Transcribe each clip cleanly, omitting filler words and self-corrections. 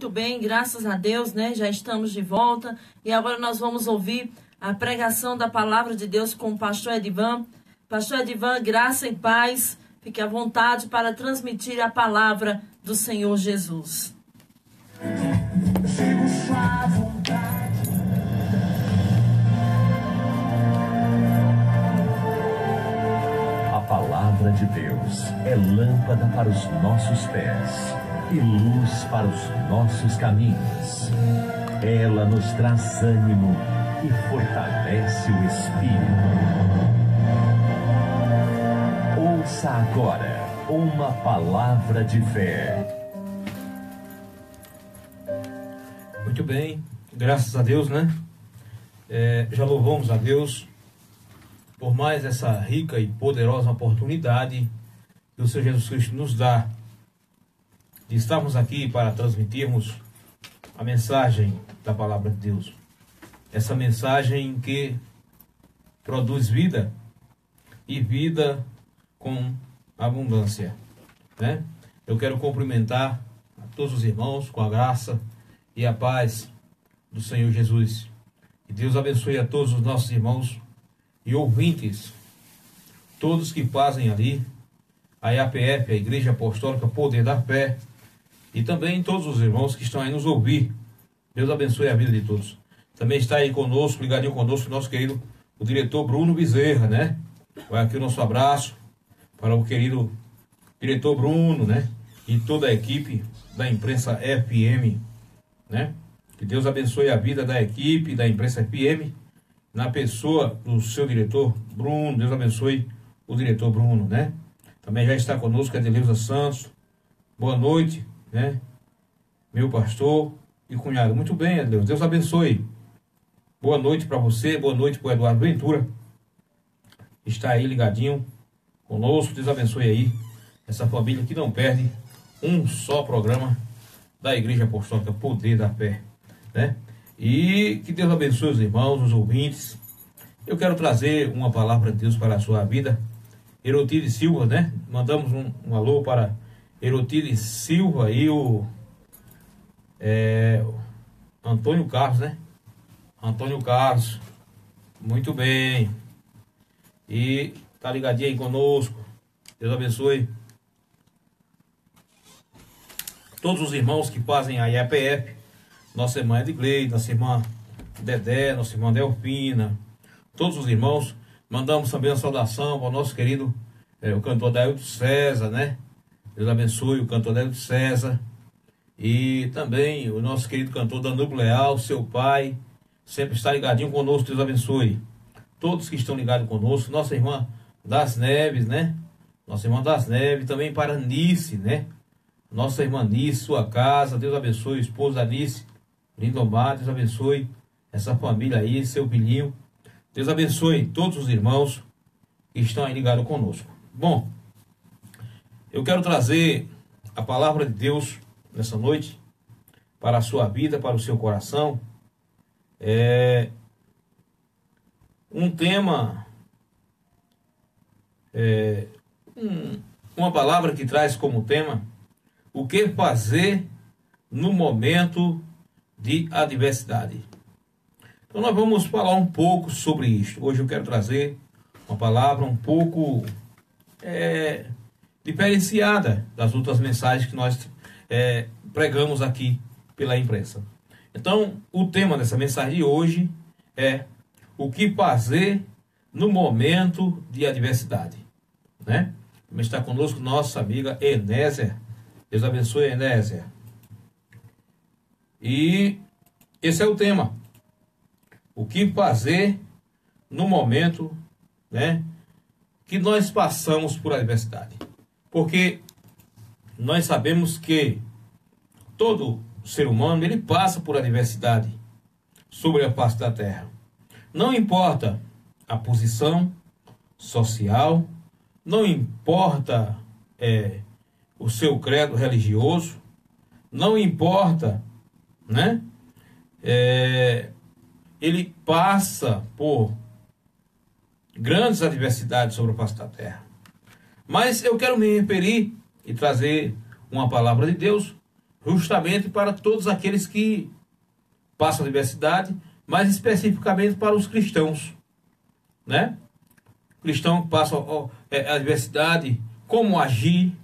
Muito bem, graças a Deus, né? Já estamos de volta e agora nós vamos ouvir a pregação da palavra de Deus com o pastor Edivan. Pastor Edivan, graça e paz, fique à vontade para transmitir a palavra do Senhor Jesus. A palavra de Deus é lâmpada para os nossos pés e luz para os nossos caminhos. Ela nos traz ânimo e fortalece o espírito. Ouça agora uma palavra de fé. Muito bem, graças a Deus, né? Já louvamos a Deus por mais essa rica e poderosa oportunidade que o Senhor Jesus Cristo nos dá de estarmos aqui para transmitirmos a mensagem da palavra de Deus. Essa mensagem que produz vida e vida com abundância, né? Eu quero cumprimentar a todos os irmãos com a graça e a paz do Senhor Jesus. Que Deus abençoe a todos os nossos irmãos e ouvintes, todos que fazem ali a IAPF, a Igreja Apostólica Poder da Fé, e também todos os irmãos que estão aí nos ouvir. Deus abençoe a vida de todos. Também está aí conosco, ligadinho conosco, nosso querido, o diretor Bruno Bezerra, né? Vai aqui o nosso abraço para o querido diretor Bruno, né? E toda a equipe da Imprensa FM, né? Que Deus abençoe a vida da equipe da Imprensa FM, na pessoa do seu diretor Bruno. Deus abençoe o diretor Bruno, né? Também já está conosco a Adeleuza Santos. Boa noite, né? Meu pastor e cunhado. Muito bem, Adeleuza. Deus abençoe. Boa noite para você, boa noite para o Eduardo Ventura. Está aí ligadinho conosco. Deus abençoe aí essa família que não perde um só programa da Igreja Apostólica Poder da Fé, né? E que Deus abençoe os irmãos, os ouvintes. Eu quero trazer uma palavra de Deus para a sua vida. Erotile Silva, né? Mandamos um alô para Erotile Silva e o Antônio Carlos, né? Antônio Carlos, muito bem. E tá ligadinho aí conosco. Deus abençoe todos os irmãos que fazem a IAPF, nossa irmã Edgley, nossa irmã Dedé, nossa irmã Delfina, todos os irmãos. Mandamos também a saudação para o nosso querido, o cantor Dailton César, né? Deus abençoe o cantor Dailton César. E também o nosso querido cantor Danilo Leal, seu pai, sempre está ligadinho conosco. Deus abençoe todos que estão ligados conosco. Nossa irmã das Neves, né? Nossa irmã das Neves, também para Nice, né? Nossa irmã Nice, sua casa, Deus abençoe, o esposo da Nice, Lindomar, Deus abençoe essa família aí, seu filhinho. Deus abençoe todos os irmãos que estão aí ligados conosco. Bom, eu quero trazer a palavra de Deus nessa noite para a sua vida, para o seu coração. Um tema, uma palavra que traz como tema: o que fazer no momento de adversidade. Então nós vamos falar um pouco sobre isso. Hoje eu quero trazer uma palavra um pouco diferenciada das outras mensagens que nós pregamos aqui pela imprensa. Então o tema dessa mensagem de hoje é o que fazer no momento de adversidade, né? Também está conosco nossa amiga Enésia. Deus abençoe, Enésia. E esse é o tema: o que fazer no momento, né, que nós passamos por adversidade. Porque nós sabemos que todo ser humano, ele passa por adversidade sobre a face da terra. Não importa a posição social, não importa o seu credo religioso, não importa, né? Ele passa por grandes adversidades sobre a face da terra. Mas eu quero me referir e trazer uma palavra de Deus justamente para todos aqueles que passam a adversidade, mas especificamente para os cristãos, né? Cristão que passa a adversidade, como agir,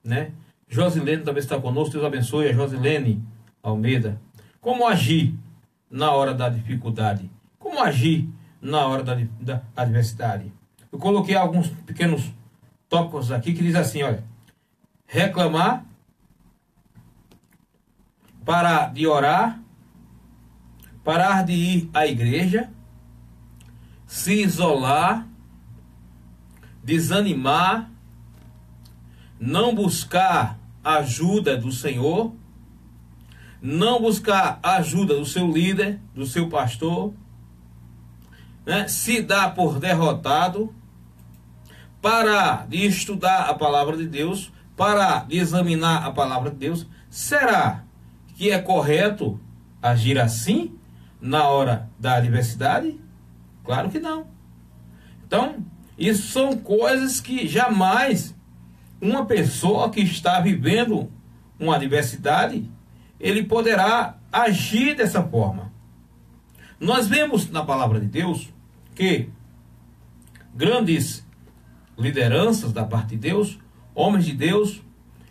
né? Josilene também está conosco, Deus abençoe a Josilene Almeida. Como agir na hora da dificuldade? Como agir na hora da adversidade? Eu coloquei alguns pequenos tópicos aqui que diz assim, olha: reclamar, parar de orar, parar de ir à igreja, se isolar, desanimar, não buscar ajuda do Senhor, não buscar ajuda do seu líder, do seu pastor, né? Se dar por derrotado, parar de estudar a palavra de Deus, parar de examinar a palavra de Deus. Será que é correto agir assim na hora da adversidade? Claro que não. Então, isso são coisas que jamais uma pessoa que está vivendo uma adversidade, ele poderá agir dessa forma. Nós vemos na palavra de Deus que grandes lideranças da parte de Deus, homens de Deus,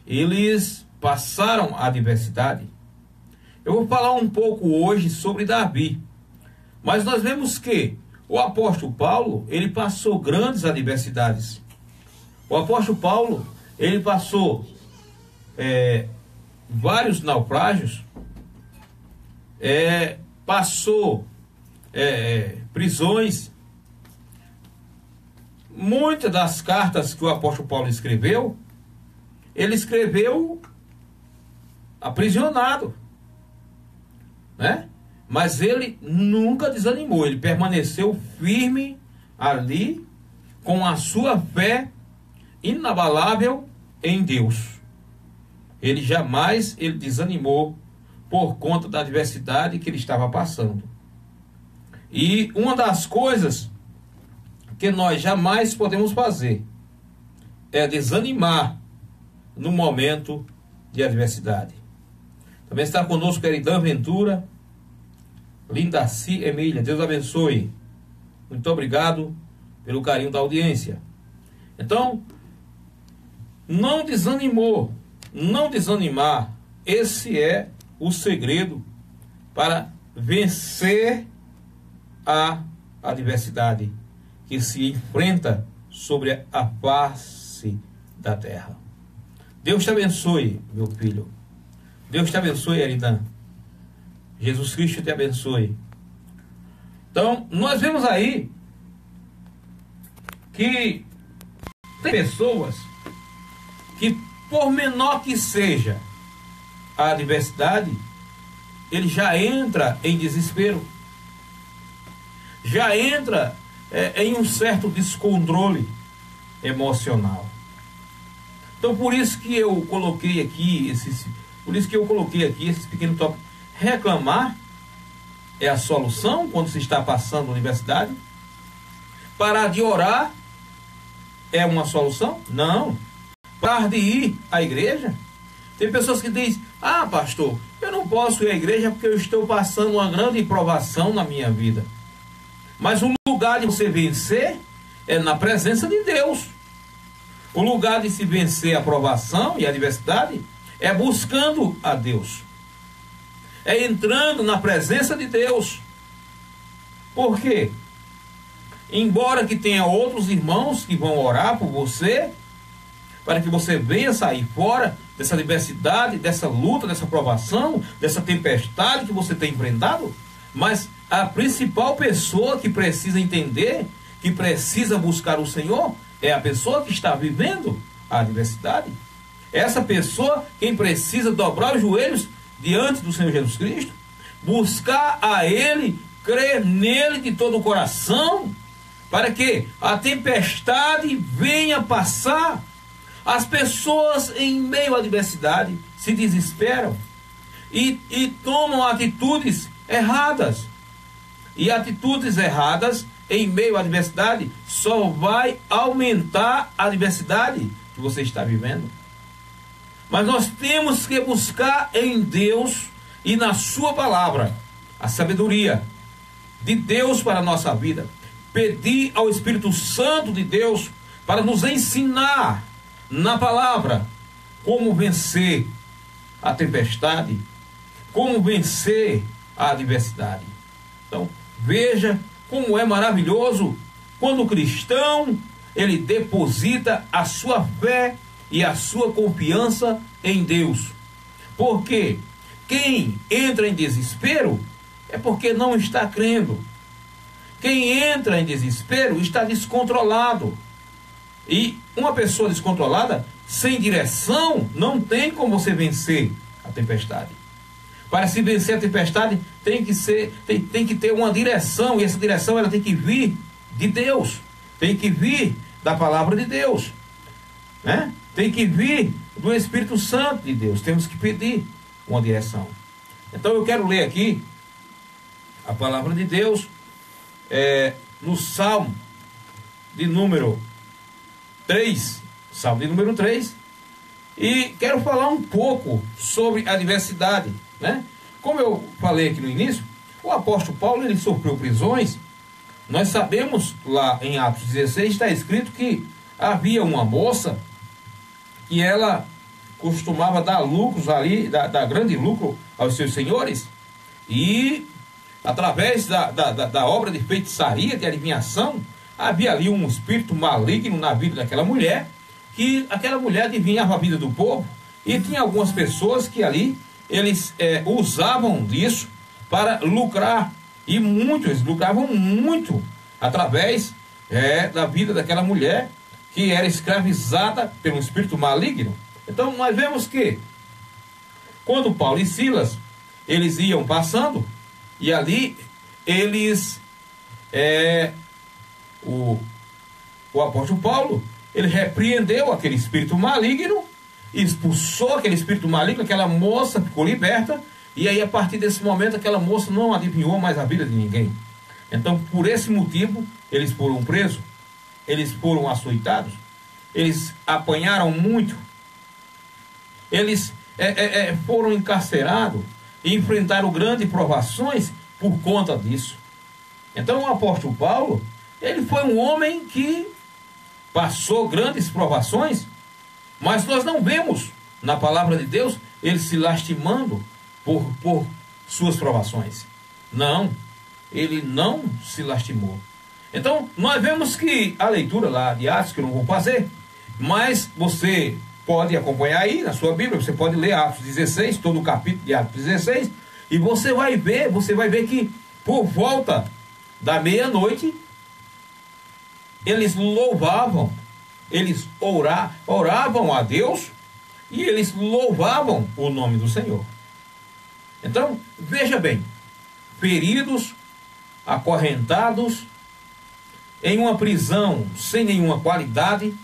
eles passaram a adversidade. Eu vou falar um pouco hoje sobre Davi, mas nós vemos que o apóstolo Paulo, ele passou grandes adversidades. O apóstolo Paulo, ele passou vários naufrágios, passou prisões. Muitas das cartas que o apóstolo Paulo escreveu, ele escreveu aprisionado, né? Mas ele nunca desanimou, ele permaneceu firme ali, com a sua fé inabalável em Deus. Ele jamais desanimou por conta da adversidade que ele estava passando. E uma das coisas que nós jamais podemos fazer é desanimar no momento de adversidade. Também está conosco Eridan Ventura, Lindaci Emília, Deus abençoe. Muito obrigado pelo carinho da audiência. Então, não desanimou, não desanimar, esse é o segredo para vencer a adversidade que se enfrenta sobre a face da terra. Deus te abençoe, meu filho. Deus te abençoe, Eridan. Jesus Cristo te abençoe. Então, nós vemos aí que tem pessoas que, por menor que seja a adversidade, ele já entra em desespero, já entra em um certo descontrole emocional. Então, por isso que eu coloquei aqui esses pequenos tópicos. Reclamar é a solução quando se está passando adversidade? Parar de orar é uma solução? Não. Parar de ir à igreja? Tem pessoas que dizem: ah, pastor, eu não posso ir à igreja porque eu estou passando uma grande provação na minha vida. Mas o lugar de você vencer é na presença de Deus. O lugar de se vencer a provação e a adversidade é buscando a Deus. É entrando na presença de Deus. Por quê? Embora que tenha outros irmãos que vão orar por você, para que você venha sair fora dessa adversidade, dessa luta, dessa provação, dessa tempestade que você tem enfrentado, mas a principal pessoa que precisa entender, que precisa buscar o Senhor, é a pessoa que está vivendo a adversidade. Essa pessoa, quem precisa dobrar os joelhos diante do Senhor Jesus Cristo, buscar a Ele, crer nele de todo o coração, para que a tempestade venha passar. As pessoas em meio à adversidade se desesperam e tomam atitudes erradas. E atitudes erradas em meio à adversidade só vai aumentar a adversidade que você está vivendo. Mas nós temos que buscar em Deus e na sua palavra a sabedoria de Deus para a nossa vida. Pedir ao Espírito Santo de Deus para nos ensinar na palavra como vencer a tempestade, como vencer a adversidade. Então, veja como é maravilhoso quando o cristão ele deposita a sua fé e a sua confiança em Deus. Porque quem entra em desespero é porque não está crendo. Quem entra em desespero está descontrolado. E uma pessoa descontrolada, sem direção, não tem como você vencer a tempestade. Para se vencer a tempestade, tem que ter uma direção, e essa direção ela tem que vir de Deus, tem que vir da palavra de Deus, né? Tem que vir do Espírito Santo de Deus. Temos que pedir uma direção. Então eu quero ler aqui a palavra de Deus no Salmo de número 3, Salmo de número 3, e quero falar um pouco sobre a adversidade, né? Como eu falei aqui no início, o apóstolo Paulo ele sofreu prisões. Nós sabemos lá em Atos 16 está escrito que havia uma moça que ela costumava dar lucros ali, dar grande lucro aos seus senhores, e através da obra de feitiçaria, de adivinhação, havia ali um espírito maligno na vida daquela mulher, que aquela mulher adivinhava a vida do povo, e tinha algumas pessoas que ali eles usavam disso para lucrar, e muitos lucravam muito através da vida daquela mulher que era escravizada pelo espírito maligno. Então nós vemos que quando Paulo e Silas eles iam passando, e ali eles o apóstolo Paulo ele repreendeu aquele espírito maligno, expulsou aquele espírito maligno, aquela moça ficou liberta, e aí a partir desse momento aquela moça não adivinhou mais a vida de ninguém. Então por esse motivo eles foram presos, eles foram açoitados, eles apanharam muito, eles foram encarcerados e enfrentaram grandes provações por conta disso. Então o apóstolo Paulo ele foi um homem que passou grandes provações, mas nós não vemos na palavra de Deus ele se lastimando por suas provações. Não, ele não se lastimou. Então nós vemos que a leitura lá de Atos, que eu não vou fazer, mas você pode acompanhar aí na sua Bíblia, você pode ler Atos 16, todo o capítulo de Atos 16, e você vai ver que por volta da meia-noite eles louvavam, eles oravam a Deus e eles louvavam o nome do Senhor. Então, veja bem, feridos, acorrentados, em uma prisão sem nenhuma qualidade,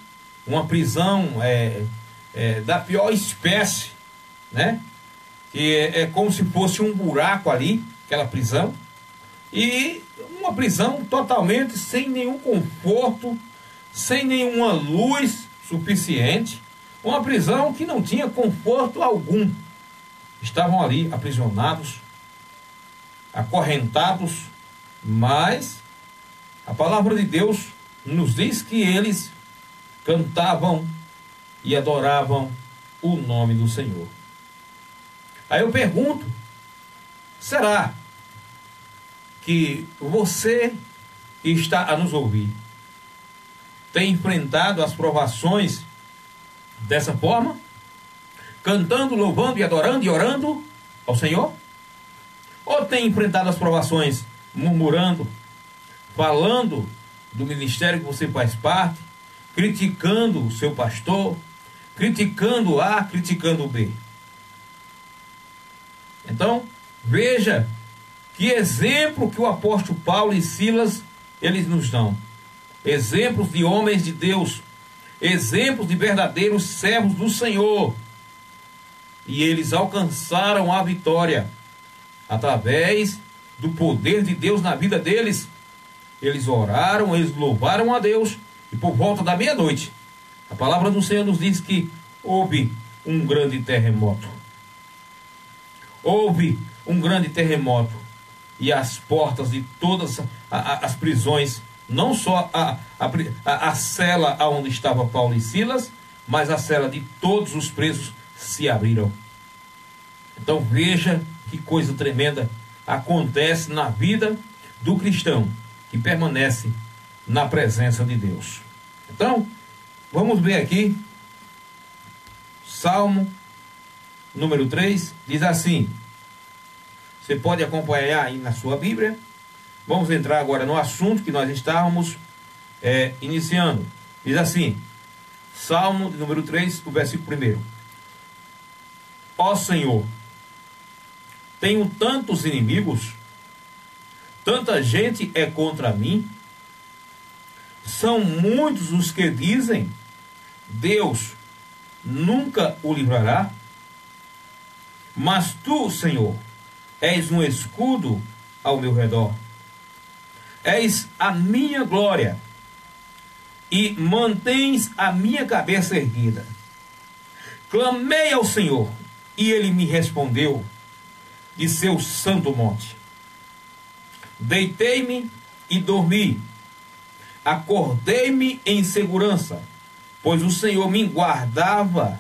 uma prisão da pior espécie, né? Que é como se fosse um buraco ali, aquela prisão, e uma prisão totalmente sem nenhum conforto, sem nenhuma luz suficiente, uma prisão que não tinha conforto algum. Estavam ali aprisionados, acorrentados, mas a palavra de Deus nos diz que eles cantavam e adoravam o nome do Senhor. Aí eu pergunto, será que você que está a nos ouvir tem enfrentado as provações dessa forma? Cantando, louvando e adorando e orando ao Senhor? Ou tem enfrentado as provações murmurando, falando do ministério que você faz parte, criticando o seu pastor, criticando A, criticando o B? Então, veja que exemplo que o apóstolo Paulo e Silas eles nos dão. Exemplos de homens de Deus, exemplos de verdadeiros servos do Senhor. E eles alcançaram a vitória através do poder de Deus na vida deles. Eles oraram, eles louvaram a Deus, e por volta da meia-noite, a palavra do Senhor nos diz que houve um grande terremoto. Houve um grande terremoto e as portas de todas as prisões, não só a cela onde estava Paulo e Silas, mas a cela de todos os presos se abriram. Então veja que coisa tremenda acontece na vida do cristão que permanece na presença de Deus. Então, vamos ver aqui, Salmo número 3, diz assim, você pode acompanhar aí na sua Bíblia. Vamos entrar agora no assunto que nós estávamos iniciando. Diz assim, Salmo número 3, o versículo 1. Ó Senhor, tenho tantos inimigos, tanta gente é contra mim, são muitos os que dizem, Deus nunca o livrará. Mas tu, Senhor, és um escudo ao meu redor. És a minha glória e mantens a minha cabeça erguida. Clamei ao Senhor e ele me respondeu de seu santo monte. Deitei-me e dormi. Acordei-me em segurança, pois o Senhor me guardava.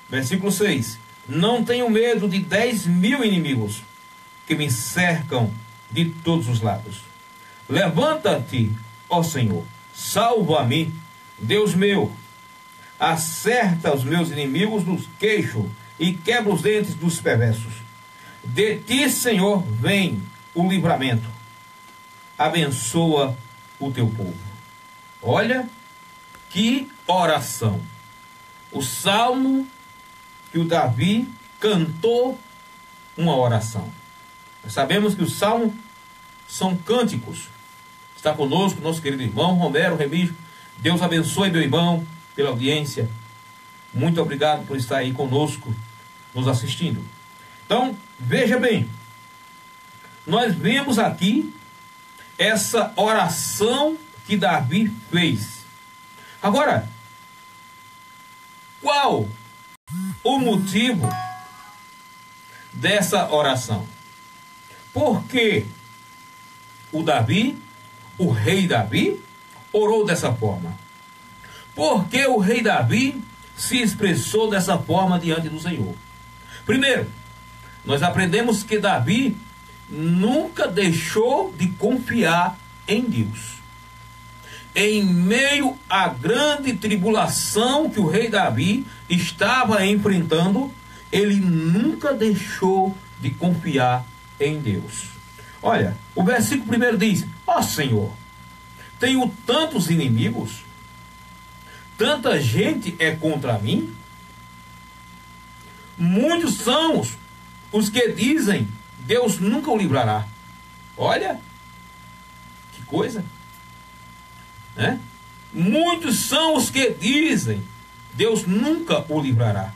Versículo 6. Não tenho medo de 10.000 inimigos que me cercam de todos os lados. Levanta-te, ó Senhor, salva-me, Deus meu. Acerta os meus inimigos nos queixos e quebra os dentes dos perversos. De ti, Senhor, vem o livramento. Abençoa o teu povo. Olha que oração. O salmo que o Davi cantou, uma oração. Nós sabemos que os salmos são cânticos. Está conosco nosso querido irmão Romero Remígio. Deus abençoe meu irmão pela audiência. Muito obrigado por estar aí conosco, nos assistindo. Então, veja bem, nós vemos aqui essa oração que Davi fez. Agora, qual o motivo dessa oração? Por que o rei Davi, orou dessa forma? Por que o rei Davi se expressou dessa forma diante do Senhor? Primeiro, nós aprendemos que Davi nunca deixou de confiar em Deus. Em meio à grande tribulação que o rei Davi estava enfrentando, ele nunca deixou de confiar em Deus. Olha, o versículo 1 diz, ó Senhor, tenho tantos inimigos, tanta gente é contra mim, muitos são os que dizem, Deus nunca o livrará. Olha, que coisa, né? Muitos são os que dizem, Deus nunca o livrará.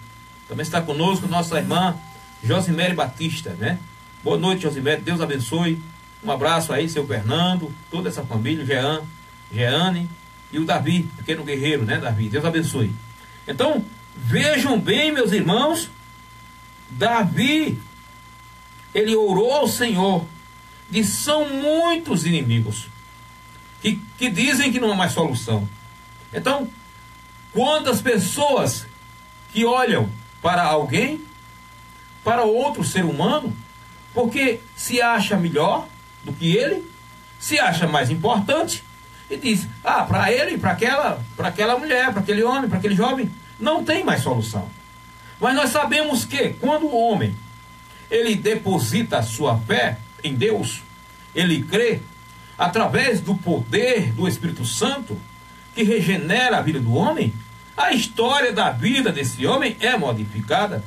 Também está conosco nossa irmã Josimere Batista, né? Boa noite, Josimere, Deus abençoe. Um abraço aí, seu Fernando, toda essa família, Jeane e o Davi, pequeno guerreiro, né, Davi? Deus abençoe. Então, vejam bem, meus irmãos, Davi, ele orou ao Senhor, e são muitos inimigos que dizem que não há mais solução. Então, quantas pessoas que olham para alguém, para outro ser humano, porque se acha melhor do que ele, se acha mais importante, e diz, para ele, para aquela mulher, para aquele homem, para aquele jovem, não tem mais solução. Mas nós sabemos que quando o homem, ele deposita a sua fé em Deus, ele crê, através do poder do Espírito Santo, que regenera a vida do homem, a história da vida desse homem é modificada.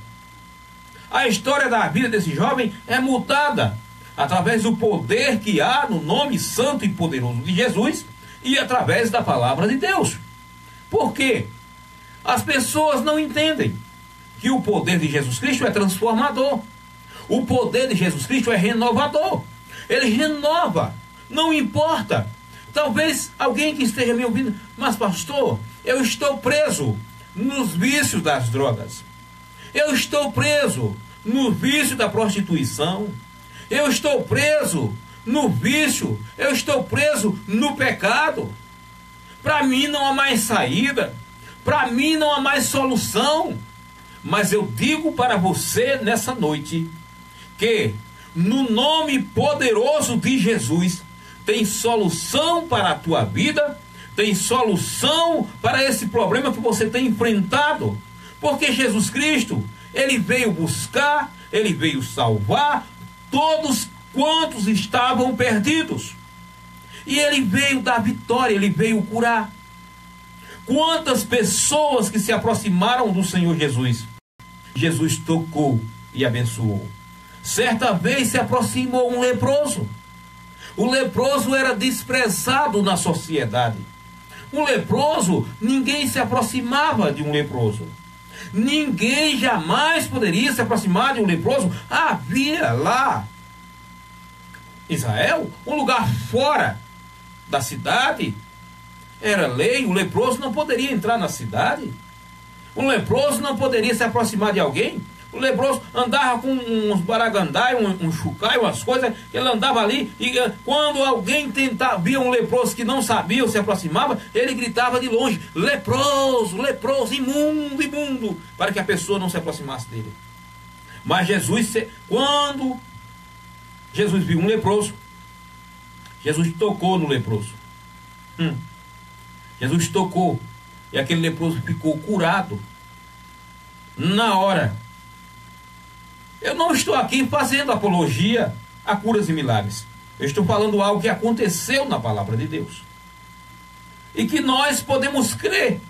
A história da vida desse jovem é mudada, através do poder que há no nome santo e poderoso de Jesus, e através da palavra de Deus. Por quê? As pessoas não entendem que o poder de Jesus Cristo é transformador. O poder de Jesus Cristo é renovador. Ele renova, não importa. Talvez alguém que esteja me ouvindo, mas pastor, eu estou preso nos vícios das drogas. Eu estou preso no vício da prostituição. Eu estou preso no vício. Eu estou preso no pecado. Para mim não há mais saída. Para mim não há mais solução. Mas eu digo para você nessa noite que no nome poderoso de Jesus tem solução para a tua vida, tem solução para esse problema que você tem enfrentado. Porque Jesus Cristo, ele veio buscar, ele veio salvar todos quantos estavam perdidos. E ele veio dar vitória, ele veio curar. Quantas pessoas que se aproximaram do Senhor Jesus, Jesus tocou e abençoou. Certa vez se aproximou um leproso. O leproso era desprezado na sociedade. Um leproso, ninguém se aproximava de um leproso. Ninguém jamais poderia se aproximar de um leproso. Havia lá, Israel, um lugar fora da cidade. Era lei, o leproso não poderia entrar na cidade. Um leproso não poderia se aproximar de alguém. O leproso andava com uns baragandai, um chucai, umas coisas, ele andava ali, e quando alguém via um leproso que não sabia ou se aproximava, ele gritava de longe: leproso, leproso, imundo, imundo, para que a pessoa não se aproximasse dele. Mas quando Jesus viu um leproso, Jesus tocou no leproso. Jesus tocou, e aquele leproso ficou curado na hora. Eu não estou aqui fazendo apologia a curas e milagres. Eu estou falando algo que aconteceu na palavra de Deus. E que nós podemos crer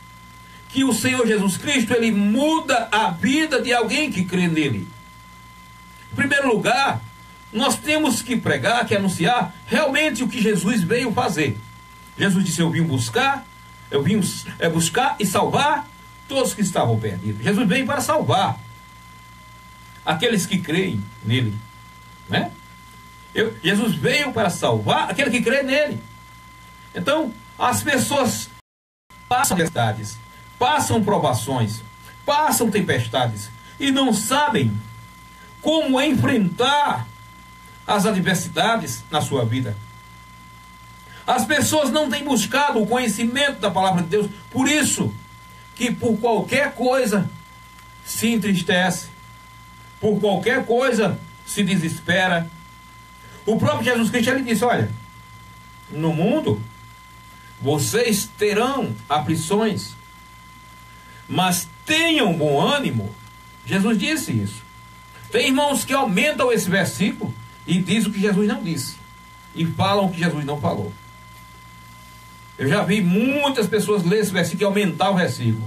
que o Senhor Jesus Cristo, ele muda a vida de alguém que crê nele. Em primeiro lugar, nós temos que pregar, que anunciar realmente o que Jesus veio fazer. Jesus disse: eu vim buscar e salvar todos que estavam perdidos. Jesus veio para salvar aqueles que creem nele, né? Jesus veio para salvar aquele que crê nele. Então, as pessoas passam tempestades, passam provações, passam tempestades e não sabem como enfrentar as adversidades na sua vida. As pessoas não têm buscado o conhecimento da palavra de Deus, por isso que por qualquer coisa se entristece, por qualquer coisa se desespera. O próprio Jesus Cristo, ele disse: olha, no mundo vocês terão aflições, mas tenham bom ânimo. Jesus disse isso. Tem irmãos que aumentam esse versículo e dizem o que Jesus não disse, e falam o que Jesus não falou. Eu já vi muitas pessoas ler esse versículo e aumentar o versículo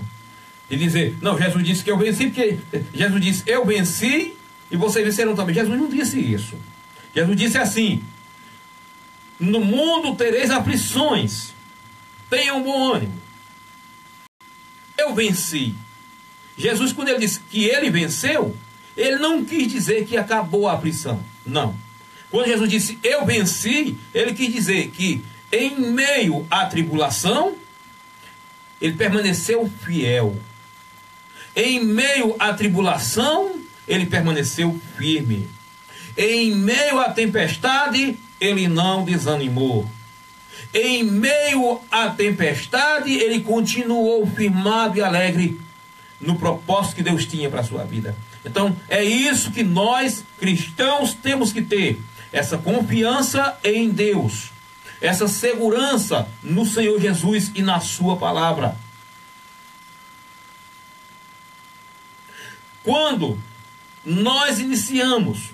e dizer: não, Jesus disse que eu venci, porque Jesus disse: eu venci e vocês venceram também. Jesus não disse isso. Jesus disse assim: no mundo tereis aflições, tenham bom ânimo. Eu venci. Jesus, quando ele disse que ele venceu, ele não quis dizer que acabou a aflição. Não. Quando Jesus disse eu venci, ele quis dizer que em meio à tribulação, ele permaneceu fiel. Em meio à tribulação, ele permaneceu firme. Em meio à tempestade, ele não desanimou. Em meio à tempestade, ele continuou firmado e alegre no propósito que Deus tinha para a sua vida. Então, é isso que nós, cristãos, temos que ter. Essa confiança em Deus. Essa segurança no Senhor Jesus e na sua palavra. Quando nós iniciamos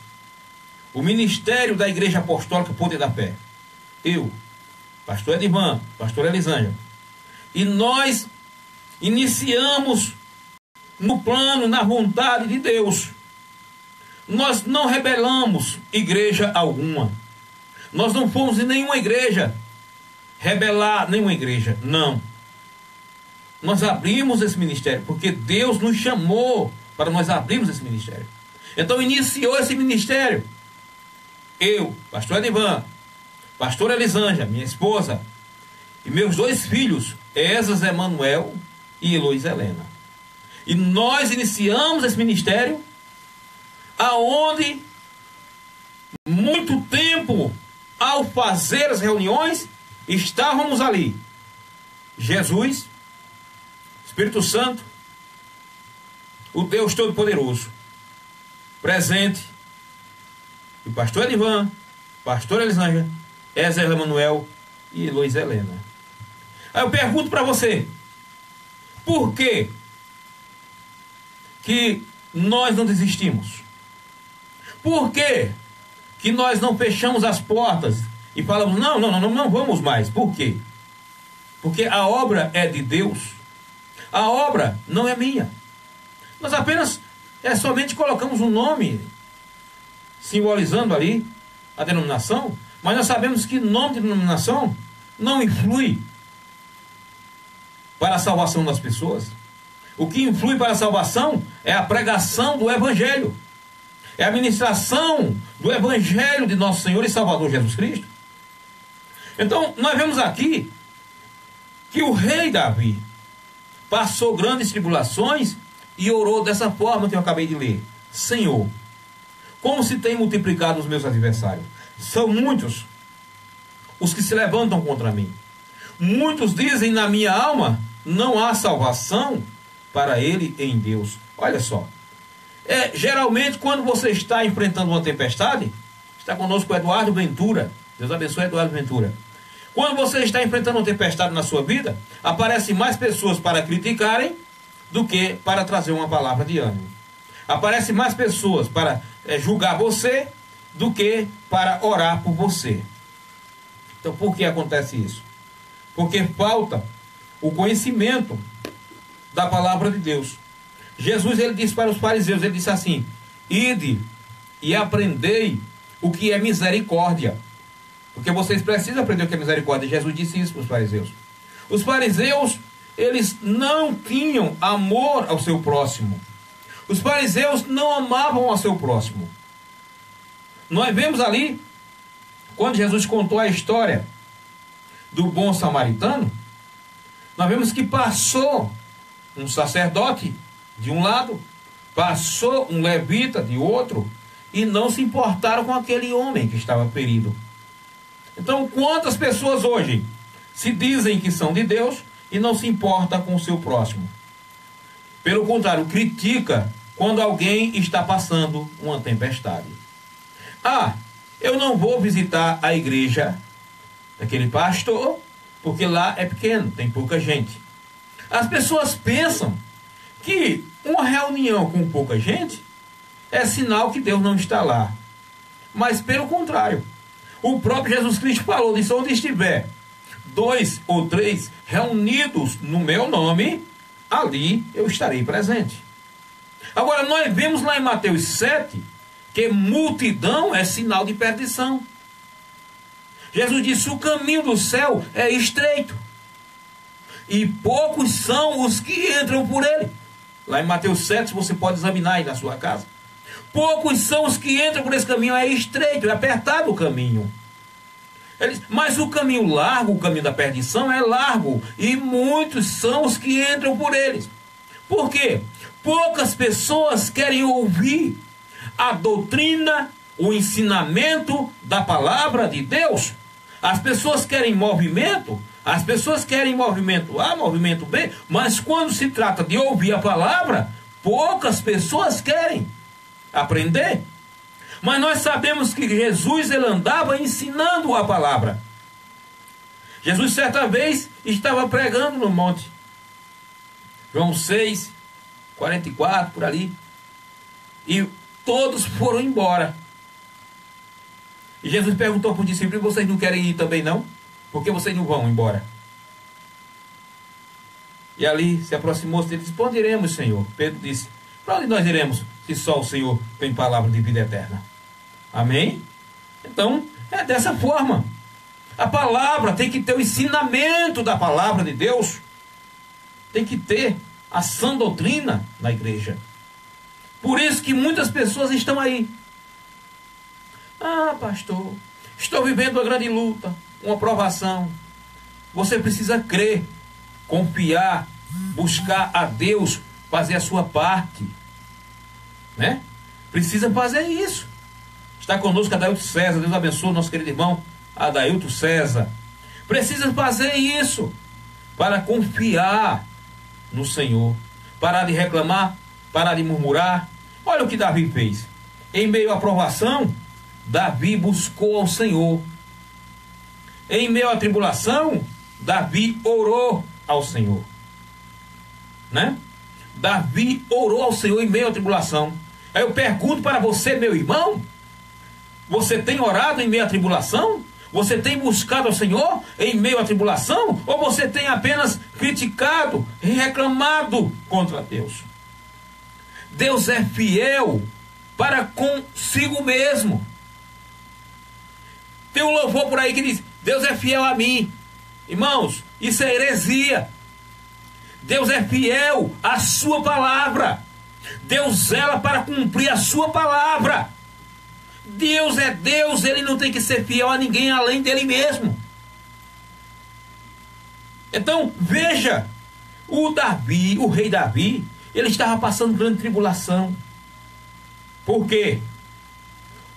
o ministério da Igreja Apostólica Poder da Fé, eu, pastor Edivan, pastor Elisângela, e nós iniciamos no plano, na vontade de Deus. Nós não rebelamos igreja alguma. Nós não fomos em nenhuma igreja rebelar nenhuma igreja, não. Nós abrimos esse ministério porque Deus nos chamou para nós abrirmos esse ministério. Então iniciou esse ministério eu, pastor Edivan, pastor Elisângela, minha esposa, e meus 2 filhos, Esdras Emanuel e Heloísa Helena. E nós iniciamos esse ministério aonde muito tempo, ao fazer as reuniões, estávamos ali. Jesus, Espírito Santo, o Deus Todo-Poderoso, presente, o pastor Edivan, pastor Elisângela, Ezer Manuel e Luiz Helena. Aí eu pergunto para você, por que nós não desistimos? Por que nós não fechamos as portas e falamos, não vamos mais? Por quê? Porque a obra é de Deus. A obra não é minha. Nós apenas, somente colocamos um nome, simbolizando ali a denominação, mas nós sabemos que nome de denominação não influi para a salvação das pessoas. O que influi para a salvação é a pregação do Evangelho. É a ministração do Evangelho de nosso Senhor e Salvador Jesus Cristo. Então, nós vemos aqui que o rei Davi passou grandes tribulações e orou dessa forma que eu acabei de ler. Senhor, como se tem multiplicado os meus adversários? São muitos os que se levantam contra mim. Muitos dizem na minha alma, não há salvação para ele em Deus. Olha só. Geralmente, quando você está enfrentando uma tempestade, está conosco o Eduardo Ventura. Deus abençoe Eduardo Ventura. Quando você está enfrentando uma tempestade na sua vida, aparecem mais pessoas para criticarem do que para trazer uma palavra de ânimo. Aparecem mais pessoas para julgar você do que para orar por você. Então, por que acontece isso? Porque falta o conhecimento da palavra de Deus. Jesus, ele disse para os fariseus, ele disse assim, ide e aprendei o que é misericórdia. Porque vocês precisam aprender o que é misericórdia. Jesus disse isso para os fariseus. Os fariseus, eles não tinham amor ao seu próximo. Os fariseus não amavam ao seu próximo. Nós vemos ali, quando Jesus contou a história do bom samaritano, nós vemos que passou um sacerdote de um lado, passou um levita de outro, e não se importaram com aquele homem que estava ferido. Então, quantas pessoas hoje se dizem que são de Deus e não se importa com o seu próximo? Pelo contrário, critica quando alguém está passando uma tempestade. Eu não vou visitar a igreja daquele pastor, porque lá é pequeno, tem pouca gente. As pessoas pensam que uma reunião com pouca gente é sinal que Deus não está lá. Mas pelo contrário, o próprio Jesus Cristo falou, disse, onde estiver 2 ou 3 reunidos no meu nome, ali eu estarei presente. Agora, nós vemos lá em Mateus 7, que multidão é sinal de perdição. Jesus disse, o caminho do céu é estreito, e poucos são os que entram por ele. Lá em Mateus 7, você pode examinar aí na sua casa. Poucos são os que entram por esse caminho, é estreito, é apertado o caminho. Mas o caminho largo, o caminho da perdição é largo, e muitos são os que entram por eles. Por quê? Poucas pessoas querem ouvir a doutrina, o ensinamento da palavra de Deus. As pessoas querem movimento, as pessoas querem movimento A, movimento B, mas quando se trata de ouvir a palavra, poucas pessoas querem aprender. Mas nós sabemos que Jesus, ele andava ensinando a palavra. Jesus certa vez estava pregando no monte. João 6, 44, por ali. E todos foram embora. E Jesus perguntou para os discípulos, vocês não querem ir também não? Por que vocês não vão embora? E ali se aproximou-se e disse, para onde iremos, Senhor? Pedro disse, para onde nós iremos, se só o Senhor tem palavra de vida eterna? Amém? Então, é dessa forma. A palavra tem que ter o ensinamento da palavra de Deus. Tem que ter a sã doutrina na igreja. Por isso que muitas pessoas estão aí. Pastor, estou vivendo uma grande luta, uma provação. Você precisa crer, confiar, buscar a Deus fazer a sua parte, né? Precisa fazer isso. Está conosco Adailto César, Deus abençoe nosso querido irmão Adailto César. Precisa fazer isso para confiar no Senhor, parar de reclamar, parar de murmurar. Olha o que Davi fez. Em meio à provação, Davi buscou ao Senhor. Em meio à tribulação, Davi orou ao Senhor, né? Davi orou ao Senhor em meio à tribulação. Aí eu pergunto para você, meu irmão, você tem orado em meio à tribulação? Você tem buscado ao Senhor em meio à tribulação? Ou você tem apenas criticado e reclamado contra Deus? Deus é fiel para consigo mesmo. Tem um louvor por aí que diz: Deus é fiel a mim. Irmãos, isso é heresia. Deus é fiel à sua palavra. Deus zela para cumprir a sua palavra. Deus é Deus, ele não tem que ser fiel a ninguém além dele mesmo. Então, veja, o rei Davi, ele estava passando grande tribulação. Por quê?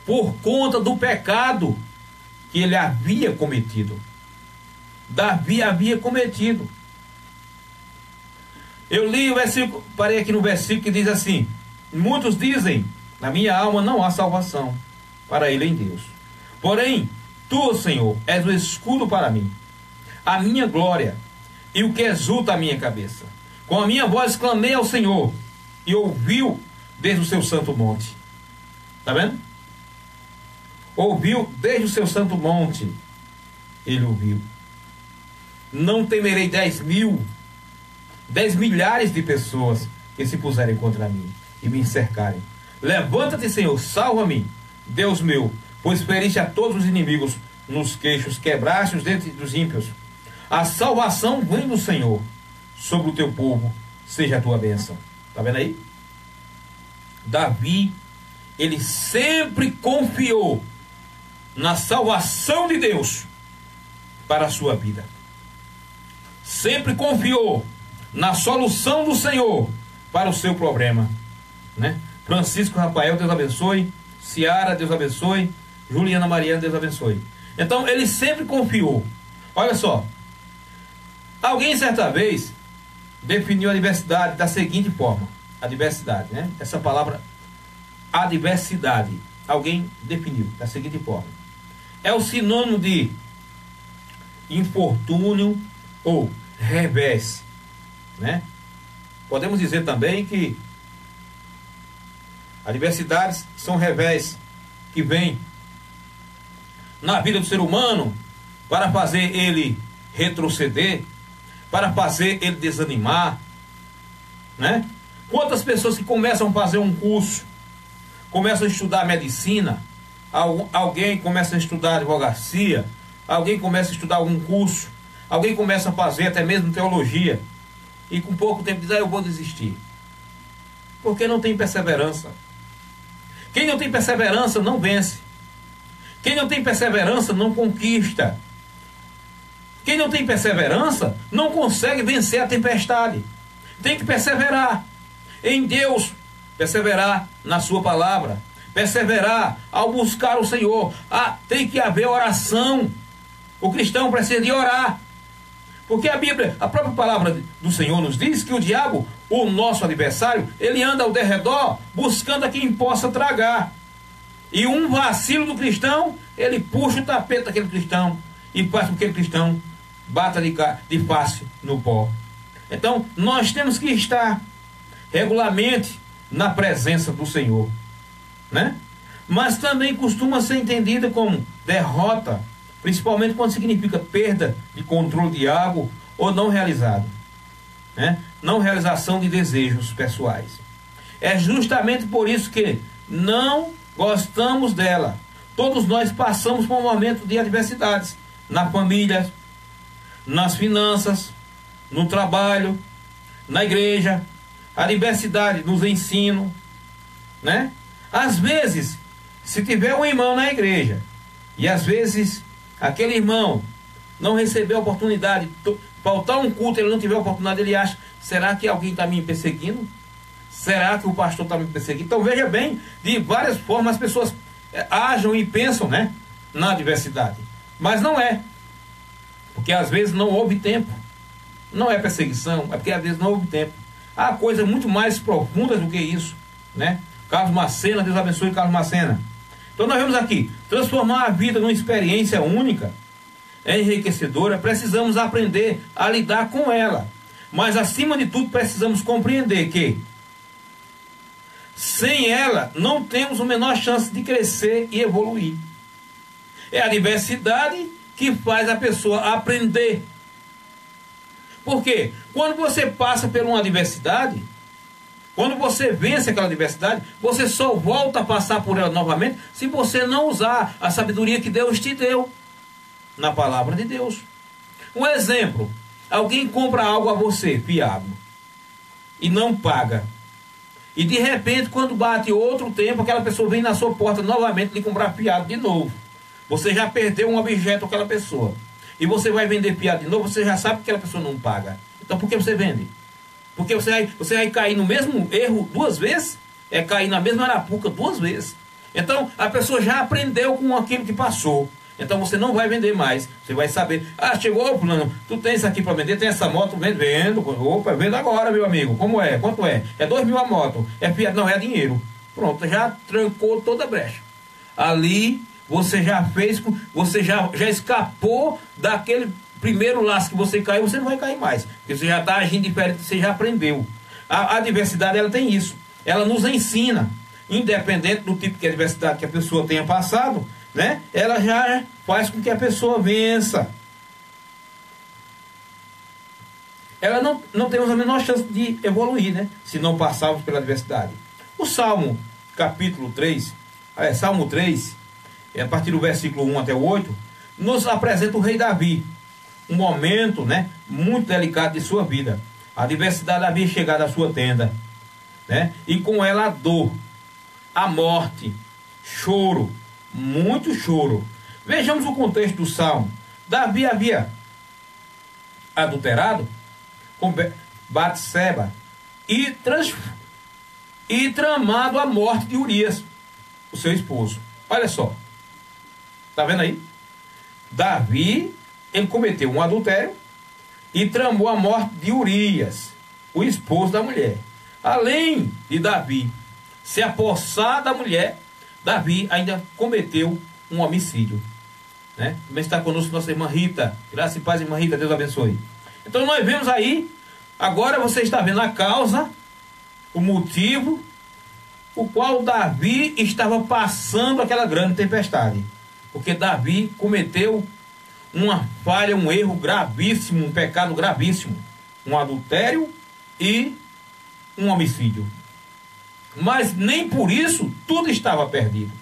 Por conta do pecado que ele havia cometido. Davi havia cometido. Eu li o versículo, parei aqui no versículo que diz assim: muitos dizem, na minha alma não há salvação para ele em Deus. Porém, tu, Senhor, és o escudo para mim, a minha glória e o que exulta a minha cabeça. Com a minha voz clamei ao Senhor e ouviu desde o seu santo monte. Está vendo? Ouviu desde o seu santo monte. Ele ouviu. Não temerei 10 milhares de pessoas que se puserem contra mim e me cercarem. Levanta-te, Senhor, salva-me, Deus meu, pois feriste a todos os inimigos nos queixos, quebraste os dentes dos ímpios. A salvação vem do Senhor, sobre o teu povo seja a tua bênção. Está vendo aí? Davi, ele sempre confiou na salvação de Deus para a sua vida. Sempre confiou na solução do Senhor para o seu problema, né? Francisco Rafael, Deus abençoe. Ciara, Deus abençoe. Juliana Mariana, Deus abençoe. Então, ele sempre confiou. Olha só. Alguém, certa vez, definiu a adversidade da seguinte forma. Adversidade, né? Essa palavra, adversidade. Alguém definiu da seguinte forma. É o sinônimo de infortúnio ou revés, né? Podemos dizer também que adversidades são revés que vêm na vida do ser humano para fazer ele retroceder, para fazer ele desanimar, né? Quantas pessoas que começam a fazer um curso, começam a estudar medicina, alguém começa a estudar advocacia, alguém começa a estudar algum curso, alguém começa a fazer até mesmo teologia, e com pouco tempo diz: eu vou desistir. Porque não tem perseverança. Quem não tem perseverança não vence. Quem não tem perseverança não conquista. Quem não tem perseverança não consegue vencer a tempestade. Tem que perseverar em Deus, perseverar na sua palavra, perseverar ao buscar o Senhor. Tem que haver oração. O cristão precisa de orar. Porque a Bíblia, a própria palavra do Senhor nos diz que o diabo, o nosso adversário, ele anda ao derredor buscando a quem possa tragar. E um vacilo do cristão, ele puxa o tapete daquele cristão e faz com que aquele cristão bata de face no pó. Então, nós temos que estar regularmente na presença do Senhor, né? Mas também costuma ser entendida como derrota, principalmente quando significa perda de controle de algo ou não realizado, né? Não realização de desejos pessoais. É justamente por isso que não gostamos dela. Todos nós passamos por um momento de adversidades na família, nas finanças, no trabalho, na igreja, a adversidade nos ensino, né? Às vezes, se tiver um irmão na igreja e às vezes aquele irmão não recebeu a oportunidade, faltar um culto, ele não tiver a oportunidade, ele acha: será que alguém está me perseguindo? Será que o pastor está me perseguindo? Então veja bem, de várias formas as pessoas agem e pensam, né, na adversidade. Mas não é. Porque às vezes não houve tempo. Não é perseguição, é porque às vezes não houve tempo. Há coisas muito mais profundas do que isso, né? Carlos Macena, Deus abençoe Carlos Macena. Então nós vemos aqui, transformar a vida numa experiência única, enriquecedora, precisamos aprender a lidar com ela. Mas acima de tudo precisamos compreender que sem ela não temos a menor chance de crescer e evoluir. É a adversidade que faz a pessoa aprender. Por quê? Quando você passa por uma adversidade, quando você vence aquela adversidade, você só volta a passar por ela novamente se você não usar a sabedoria que Deus te deu na palavra de Deus. Um exemplo, alguém compra algo a você, fiado, e não paga. E de repente, quando bate outro tempo, aquela pessoa vem na sua porta novamente lhe comprar fiado de novo. Você já perdeu um objeto àquela pessoa. E você vai vender fiado de novo, você já sabe que aquela pessoa não paga. Então por que você vende? Porque você vai cair no mesmo erro duas vezes? É cair na mesma arapuca duas vezes. Então a pessoa já aprendeu com aquilo que passou. Então você não vai vender mais. Você vai saber. Ah, chegou o plano. Tu tem isso aqui para vender? Tem essa moto? Vendo. Opa, vendo agora, meu amigo. Como é? Quanto é? É 2.000 a moto. É fiado? Não, é dinheiro. Pronto, já trancou toda a brecha. Ali você já fez, você já escapou daquele primeiro laço que você caiu, você não vai cair mais. Porque você já está agindo diferente, você já aprendeu. A adversidade, ela tem isso. Ela nos ensina. Independente do tipo de adversidade que a pessoa tenha passado, né? Ela já faz com que a pessoa vença. Ela não temos a menor chance de evoluir, né? Se não passarmos pela adversidade. O Salmo, capítulo 3, Salmo 3, a partir do versículo 1 até o 8, nos apresenta o rei Davi. Um momento, né, muito delicado de sua vida. A adversidade havia chegado à sua tenda, né? E com ela a dor, a morte, choro, muito choro. Vejamos o contexto do Salmo. Davi havia adulterado com Batseba e tramado a morte de Urias, o seu esposo. Olha só. Está vendo aí? Davi, ele cometeu um adultério e tramou a morte de Urias, o esposo da mulher. Além de Davi se apossar da mulher, Davi ainda cometeu um homicídio, né? Também está conosco nossa irmã Rita. Graça e paz, irmã Rita, Deus abençoe. Então nós vemos aí, agora você está vendo a causa, o motivo, o qual Davi estava passando aquela grande tempestade. Porque Davi cometeu uma falha, um erro gravíssimo, um pecado gravíssimo, um adultério e um homicídio. Mas nem por isso tudo estava perdido.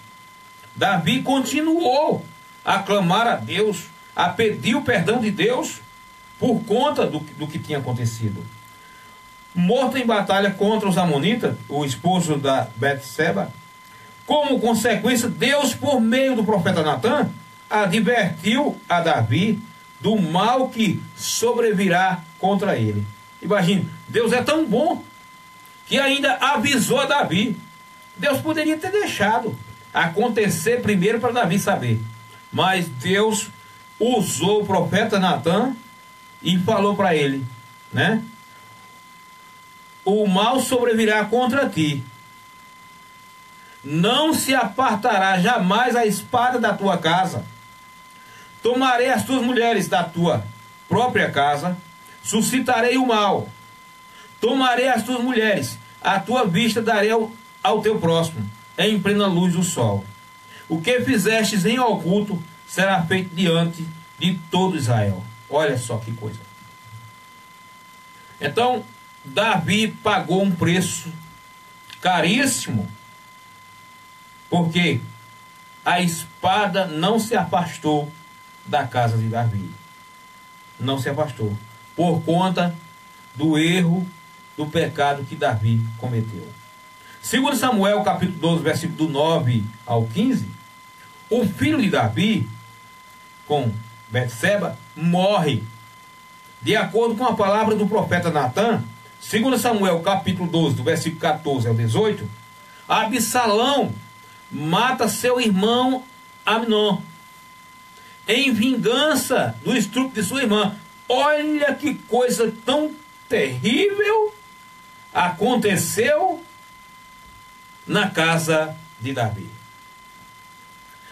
Davi continuou a clamar a Deus, a pedir o perdão de Deus por conta do que tinha acontecido. Morto em batalha contra os amonitas, o esposo da Batseba, como consequência, Deus, por meio do profeta Natan, advertiu a Davi do mal que sobrevirá contra ele. Imagine, Deus é tão bom que ainda avisou a Davi. Deus poderia ter deixado acontecer primeiro para Davi saber. Mas Deus usou o profeta Natan e falou para ele, né? O mal sobrevirá contra ti. Não se apartará jamais a espada da tua casa. Tomarei as tuas mulheres da tua própria casa, suscitarei o mal. Tomarei as tuas mulheres, a tua vista darei ao teu próximo, em plena luz do sol. O que fizestes em oculto será feito diante de todo Israel. Olha só que coisa. Então, Davi pagou um preço caríssimo, porque a espada não se afastou da casa de Davi. Não se afastou. Por conta do erro, do pecado que Davi cometeu. Segundo Samuel, capítulo 12, versículo do 9 ao 15, o filho de Davi, com Batseba, morre. De acordo com a palavra do profeta Natan, 2 Samuel capítulo 12, do versículo 14 ao 18, Absalão mata seu irmão Amnon em vingança do estupro de sua irmã. Olha que coisa tão terrível aconteceu na casa de Davi.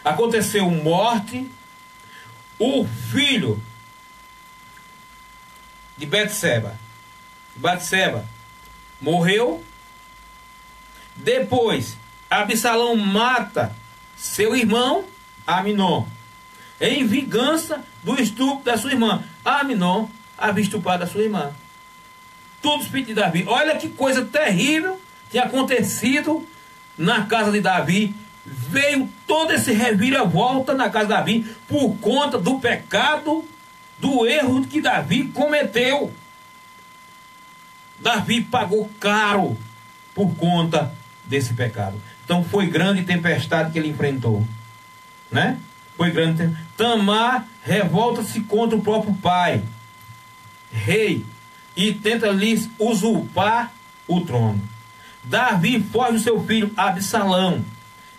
Aconteceu morte. O filho de Batseba morreu. Depois, Absalão mata seu irmão Amnon em vingança do estupro da sua irmã. Amnon havia estuprado a sua irmã. Tudo filho de Davi. Olha que coisa terrível tinha acontecido na casa de Davi. Veio todo esse reviravolta na casa de Davi por conta do pecado, do erro que Davi cometeu. Davi pagou caro por conta desse pecado. Então foi grande tempestade que ele enfrentou, né? Foi grande. Tamar revolta-se contra o próprio pai, rei, e tenta lhes usurpar o trono. Davi foge do seu filho Absalão.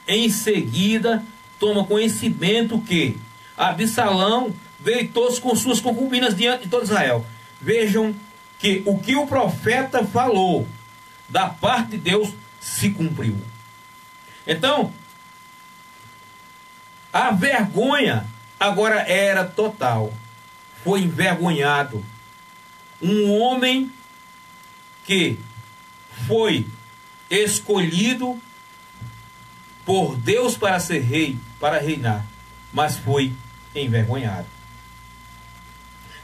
Em seguida, toma conhecimento que Absalão deitou-se com suas concubinas diante de todo Israel. Vejam que o profeta falou da parte de Deus se cumpriu. Então, a vergonha agora era total. Foi envergonhado. Um homem que foi escolhido por Deus para ser rei, para reinar, mas foi envergonhado.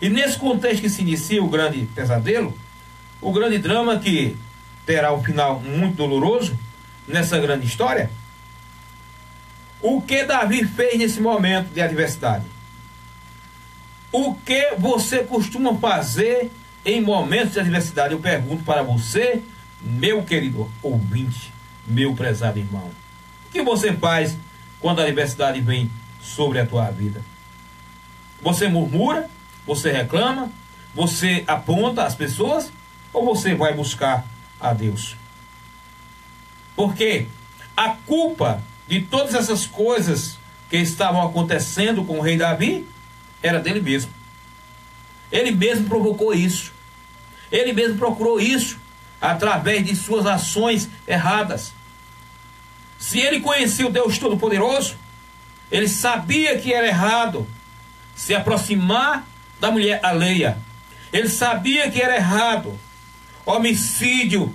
E nesse contexto que se inicia o grande pesadelo, o grande drama que terá um final muito doloroso nessa grande história, o que Davi fez nesse momento de adversidade? O que você costuma fazer em momentos de adversidade? Eu pergunto para você, meu querido ouvinte, meu prezado irmão. O que você faz quando a adversidade vem sobre a tua vida? Você murmura? Você reclama? Você aponta as pessoas? Ou você vai buscar a Deus? Porque a culpa de todas essas coisas que estavam acontecendo com o rei Davi era dele mesmo. Ele mesmo provocou isso. Ele mesmo procurou isso através de suas ações erradas. Se ele conhecia o Deus Todo-Poderoso, ele sabia que era errado se aproximar da mulher alheia. Ele sabia que era errado homicídio,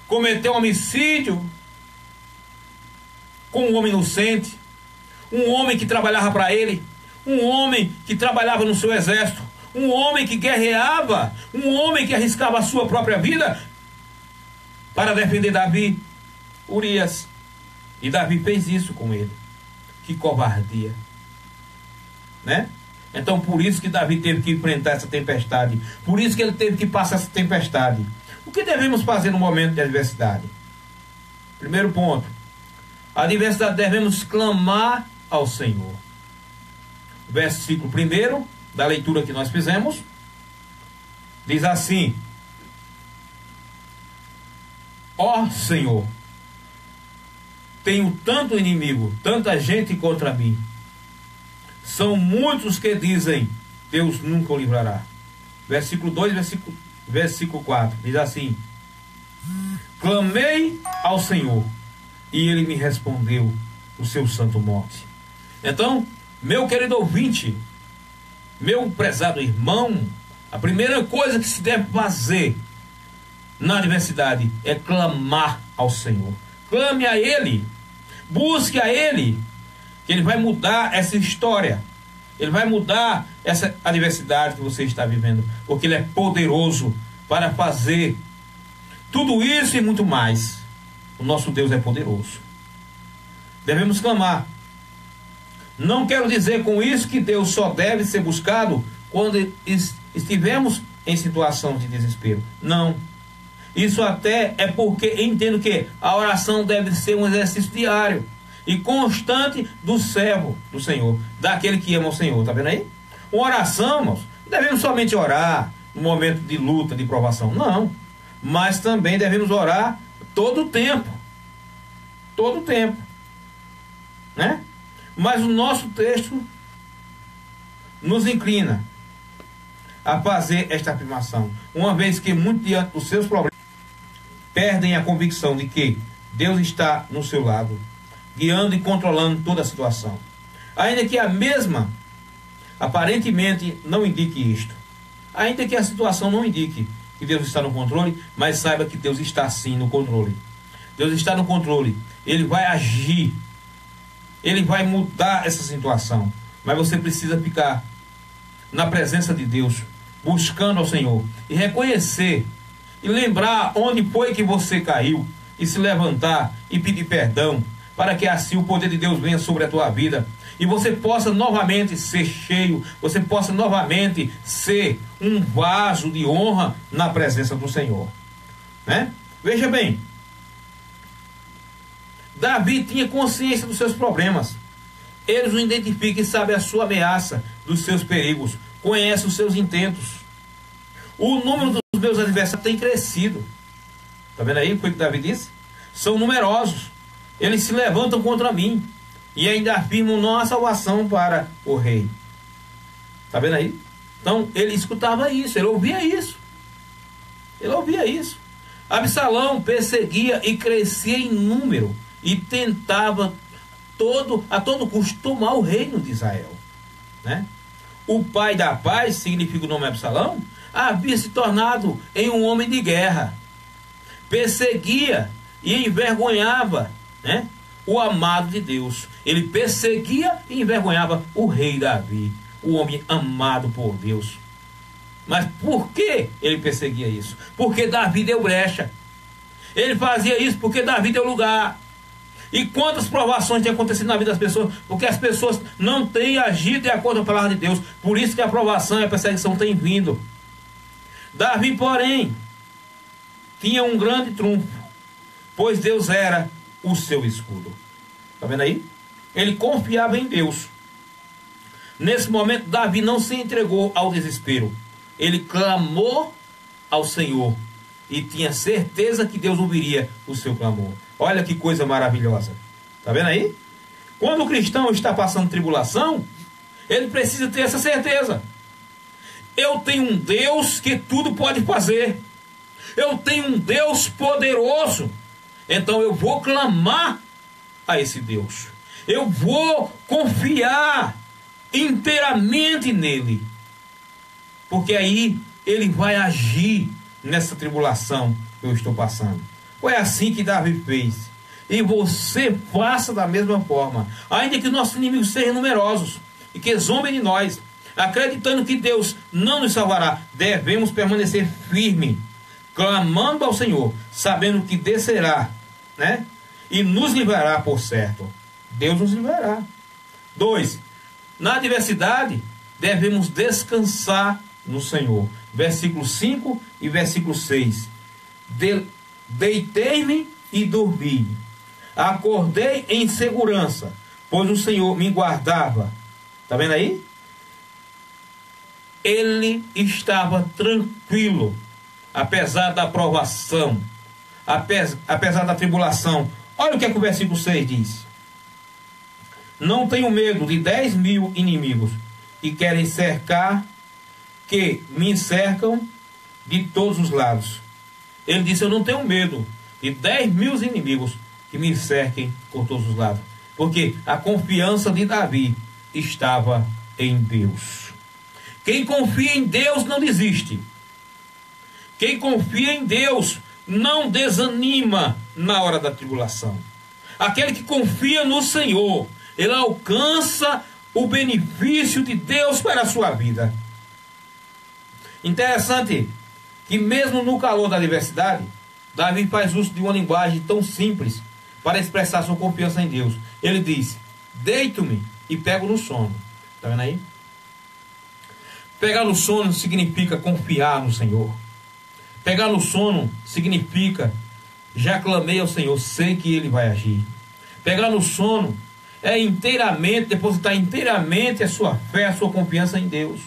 cometer um homicídio com um homem inocente, um homem que trabalhava para ele, um homem que trabalhava no seu exército, um homem que guerreava, um homem que arriscava a sua própria vida para defender Davi, Urias. E Davi fez isso com ele. Que covardia, né? Então por isso que Davi teve que enfrentar essa tempestade. Por isso que ele teve que passar essa tempestade. O que devemos fazer no momento de adversidade? Primeiro ponto. A adversidade devemos clamar ao Senhor. Versículo 1 da leitura que nós fizemos diz assim: ó Senhor, tenho tanto inimigo, tanta gente contra mim. São muitos que dizem, Deus nunca o livrará. Versículo 2, versículo 4, diz assim: clamei ao Senhor, e Ele me respondeu o seu santo monte. Então, meu querido ouvinte, meu prezado irmão, a primeira coisa que se deve fazer na adversidade é clamar ao Senhor. Clame a Ele, busque a Ele, que Ele vai mudar essa história. Ele vai mudar essa adversidade que você está vivendo, porque Ele é poderoso para fazer tudo isso e muito mais. O nosso Deus é poderoso. Devemos clamar. Não quero dizer com isso que Deus só deve ser buscado quando estivermos em situação de desespero. Não. Isso até é porque entendo que a oração deve ser um exercício diário e constante do servo do Senhor, daquele que ama o Senhor. Está vendo aí? Uma oração, irmãos, não devemos somente orar no momento de luta, de provação. Não. mas também devemos orar todo o tempo. Todo o tempo. Né? Mas o nosso texto nos inclina a fazer esta afirmação, uma vez que muito diante dos seus problemas perdem a convicção de que Deus está no seu lado, guiando e controlando toda a situação, ainda que a mesma aparentemente não indique isto, ainda que a situação não indique que Deus está no controle, mas saiba que Deus está sim no controle. Deus está no controle, Ele vai agir, Ele vai mudar essa situação, mas você precisa ficar na presença de Deus, buscando ao Senhor, e reconhecer, e lembrar onde foi que você caiu, e se levantar, e pedir perdão, para que assim o poder de Deus venha sobre a tua vida, e você possa novamente ser cheio, você possa novamente ser um vaso de honra na presença do Senhor, né? Veja bem, Davi tinha consciência dos seus problemas, ele os identifica e sabe a sua ameaça, dos seus perigos, conhece os seus intentos. O número dos meus adversários tem crescido. Está vendo aí o que Davi disse? São numerosos, eles se levantam contra mim e ainda afirmam não há salvação para o rei. Está vendo aí? Então ele escutava isso, ele ouvia isso. Ele ouvia isso. Absalão perseguia e crescia em número e tentava a todo custo tomar o reino de Israel, né? O pai da paz, significa o nome Absalão, havia se tornado em um homem de guerra, perseguia e envergonhava, né, o amado de Deus. Ele perseguia e envergonhava o rei Davi, o homem amado por Deus. Mas por que ele perseguia isso? Porque Davi deu brecha. Ele fazia isso porque Davi deu lugar. E quantas provações têm acontecido na vida das pessoas? Porque as pessoas não têm agido de acordo com a palavra de Deus. Por isso que a provação e a perseguição têm vindo. Davi, porém, tinha um grande trunfo, pois Deus era o seu escudo. Está vendo aí? Ele confiava em Deus. Nesse momento, Davi não se entregou ao desespero. Ele clamou ao Senhor e tinha certeza que Deus ouviria o seu clamor. Olha que coisa maravilhosa. Está vendo aí? Quando o cristão está passando tribulação, ele precisa ter essa certeza. Eu tenho um Deus que tudo pode fazer. Eu tenho um Deus poderoso. Então eu vou clamar a esse Deus. Eu vou confiar inteiramente nele. Porque aí ele vai agir nessa tribulação que eu estou passando. Foi assim que Davi fez. E você faça da mesma forma. Ainda que nossos inimigos sejam numerosos e que zombem de nós, acreditando que Deus não nos salvará, devemos permanecer firme, clamando ao Senhor, sabendo que descerá, né, e nos livrará por certo. Deus nos livrará. 2. Na adversidade, devemos descansar no Senhor. Versículo 5 e versículo 6. Deitei-me e dormi. Acordei em segurança, pois o Senhor me guardava. Está vendo aí? Ele estava tranquilo, apesar da provação, apesar da tribulação. Olha o que é que o versículo 6 diz. Não tenho medo de 10.000 inimigos que querem cercar, que me cercam de todos os lados. Ele disse, eu não tenho medo de 10.000 inimigos que me cerquem por todos os lados. Porque a confiança de Davi estava em Deus. Quem confia em Deus não desiste. Quem confia em Deus não desanima na hora da tribulação. Aquele que confia no Senhor, ele alcança o benefício de Deus para a sua vida. Interessante que mesmo no calor da adversidade, Davi faz uso de uma linguagem tão simples para expressar sua confiança em Deus. Ele diz, deito-me e pego no sono. Está vendo aí? Pegar no sono significa confiar no Senhor. Pegar no sono significa, já clamei ao Senhor, sei que Ele vai agir. Pegar no sono é inteiramente, depositar inteiramente a sua fé, a sua confiança em Deus.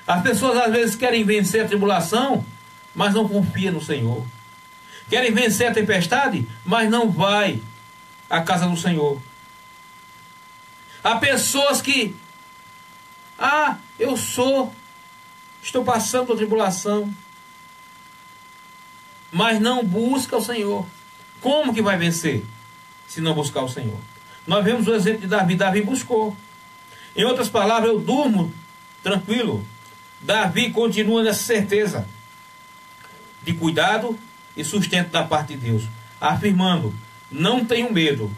As pessoas às vezes querem vencer a tribulação mas não confia no Senhor. Querem vencer a tempestade, mas não vai à casa do Senhor. Há pessoas que, estou passando por tribulação, mas não busca o Senhor. Como que vai vencer se não buscar o Senhor? Nós vemos o exemplo de Davi. Davi buscou. Em outras palavras, eu durmo tranquilo. Davi continua nessa certeza de cuidado e sustento da parte de Deus, afirmando: não tenho medo.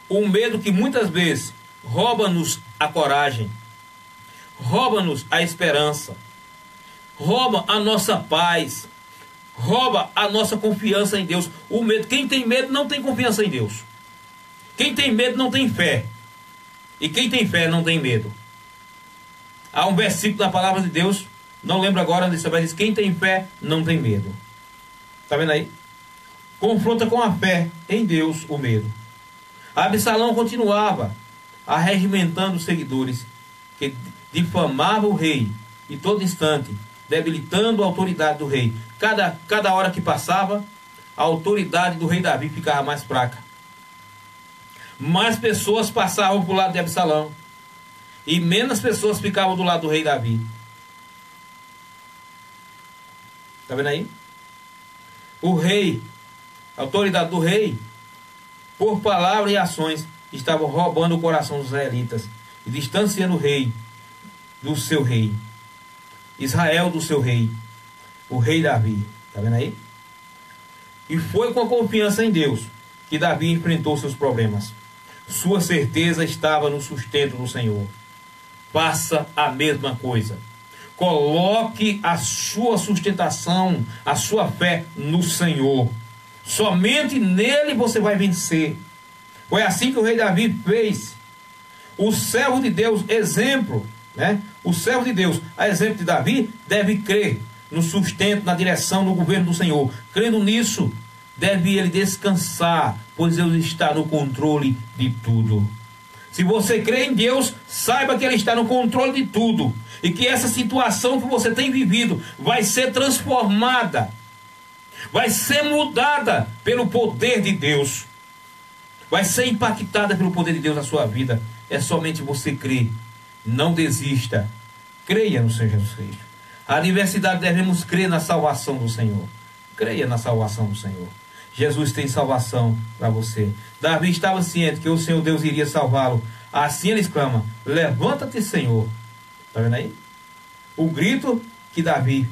O medo que muitas vezes rouba-nos a coragem, rouba-nos a esperança, rouba a nossa paz, rouba a nossa confiança em Deus. O medo, quem tem medo não tem confiança em Deus. Quem tem medo não tem fé. E quem tem fé não tem medo. Há um versículo da palavra de Deus, não lembro agora onde você vai dizer: quem tem fé não tem medo. Está vendo aí? Confronta com a fé em Deus o medo. Absalão continuava arregimentando os seguidores que difamavam o rei e todo instante, debilitando a autoridade do rei. Cada hora que passava, a autoridade do rei Davi ficava mais fraca. Mais pessoas passavam para o lado de Absalão e menos pessoas ficavam do lado do rei Davi. Está vendo aí? O rei, a autoridade do rei, por palavras e ações, estavam roubando o coração dos israelitas e distanciando o rei do seu rei, Israel do seu rei, o rei Davi. Está vendo aí? E foi com a confiança em Deus que Davi enfrentou seus problemas. Sua certeza estava no sustento do Senhor. Faça a mesma coisa. Coloque a sua sustentação, a sua fé no Senhor. Somente nele você vai vencer. Foi assim que o rei Davi fez. O servo de Deus, exemplo, né? O servo de Deus, a exemplo de Davi, deve crer no sustento, na direção, no governo do Senhor. Crendo nisso, deve ele descansar, pois Deus está no controle de tudo. Se você crê em Deus, saiba que Ele está no controle de tudo. E que essa situação que você tem vivido vai ser transformada. Vai ser mudada pelo poder de Deus. Vai ser impactada pelo poder de Deus na sua vida. É somente você crer. Não desista. Creia no Senhor Jesus Cristo. A adversidade devemos crer na salvação do Senhor. Creia na salvação do Senhor. Jesus tem salvação para você. Davi estava ciente que o Senhor Deus iria salvá-lo. Assim ele exclama: levanta-te, Senhor. Está vendo aí? O grito que Davi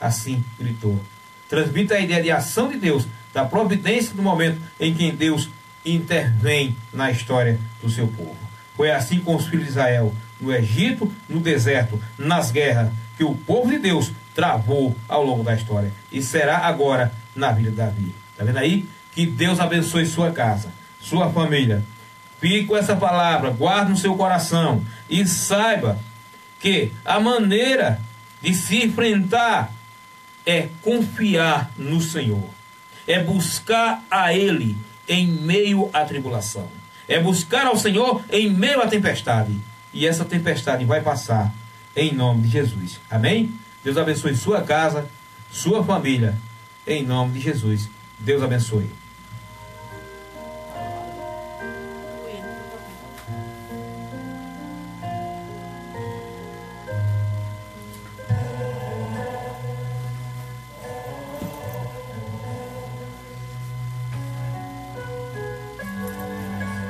assim gritou transmite a ideia de ação de Deus, da providência do momento em que Deus intervém na história do seu povo. Foi assim com os filhos de Israel, no Egito, no deserto, nas guerras, que o povo de Deus travou ao longo da história. E será agora na vida de Davi. Está vendo aí? Que Deus abençoe sua casa, sua família. Fique com essa palavra, guarde no seu coração e saiba que a maneira de se enfrentar é confiar no Senhor. É buscar a Ele em meio à tribulação. É buscar ao Senhor em meio à tempestade. E essa tempestade vai passar em nome de Jesus. Amém? Deus abençoe sua casa, sua família. Em nome de Jesus. Deus abençoe.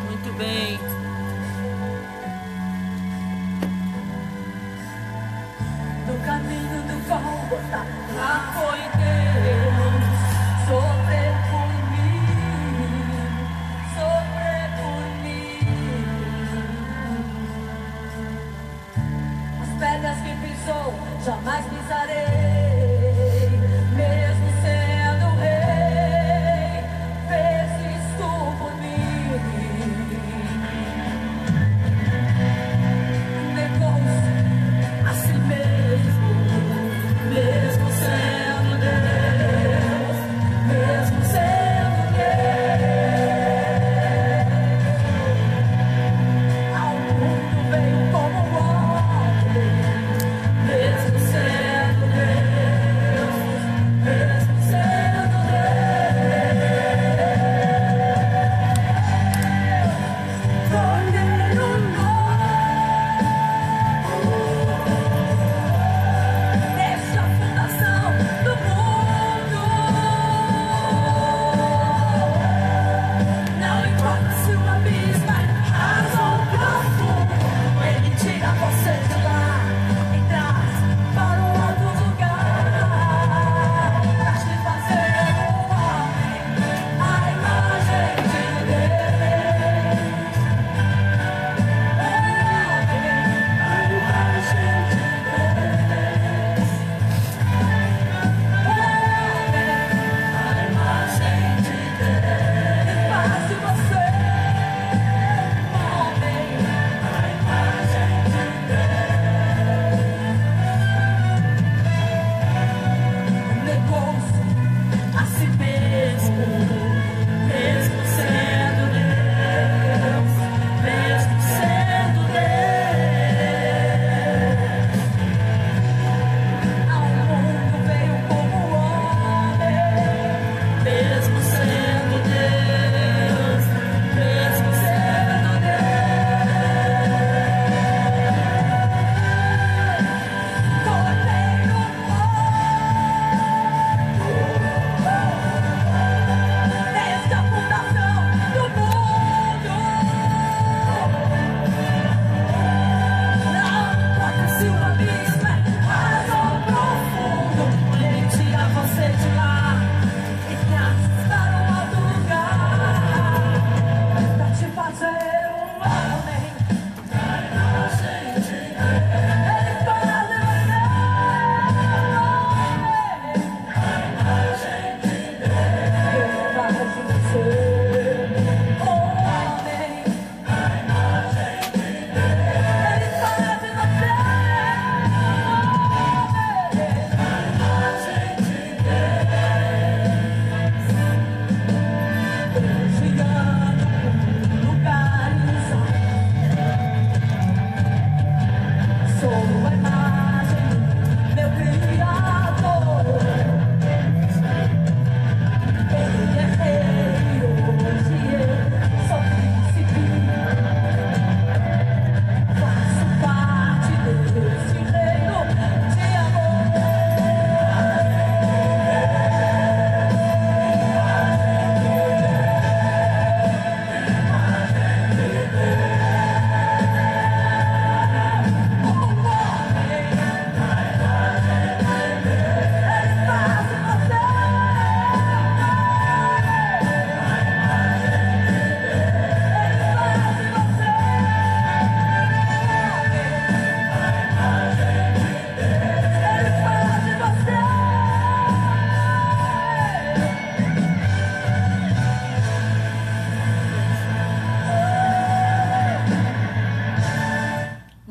Muito bem. No caminho do Gólgota, lá foi Deus sofrer por mim. As pedras que pisou, jamais pisarei, mesmo sendo rei, fez isto por mim.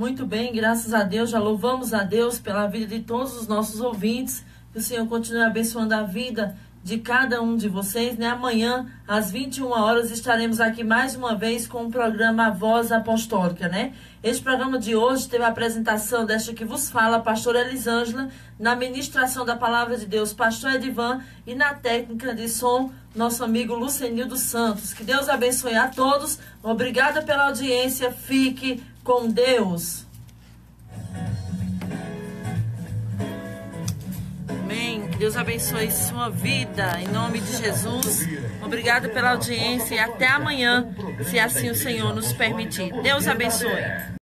Muito bem, graças a Deus, já louvamos a Deus pela vida de todos os nossos ouvintes. Que o Senhor continue abençoando a vida de cada um de vocês, né? Amanhã, às 21 horas, estaremos aqui mais uma vez com o programa Voz Apostólica, né? Este programa de hoje teve a apresentação desta que vos fala, a pastora Elisângela, na ministração da Palavra de Deus, pastor Edivan, e na técnica de som, nosso amigo Lucenildo Santos. Que Deus abençoe a todos. Obrigada pela audiência. Fique com Deus. Amém. Que Deus abençoe sua vida, em nome de Jesus. Obrigada pela audiência e até amanhã, se assim o Senhor nos permitir. Deus abençoe.